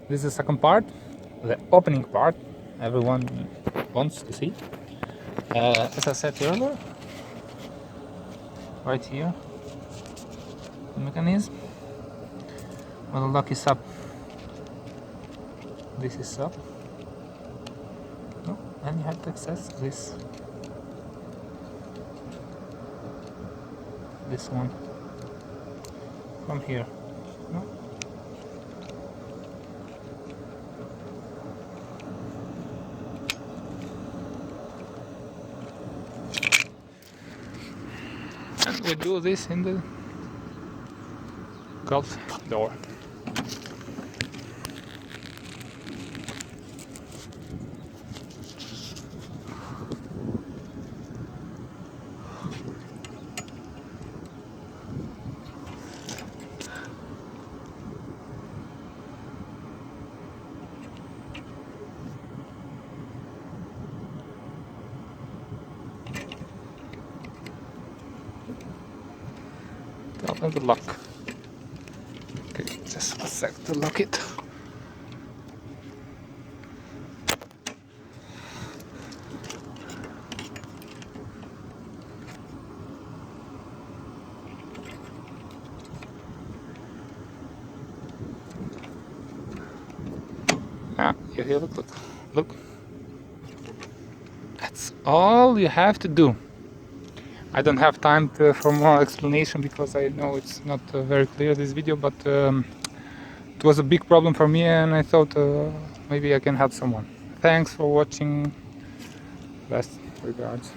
This is the second part, the opening part everyone wants to see. As I said earlier, right here, the mechanism. When the lock is up, this is up. No, and you have to access this one from here. No. And we do this in the Golf door. Open the lock. Okay, just a sec to lock it. Ah, here, look. That's all you have to do. I don't have time for more explanation because I know it's not very clear, this video, but it was a big problem for me and I thought maybe I can help someone. Thanks for watching. Best regards.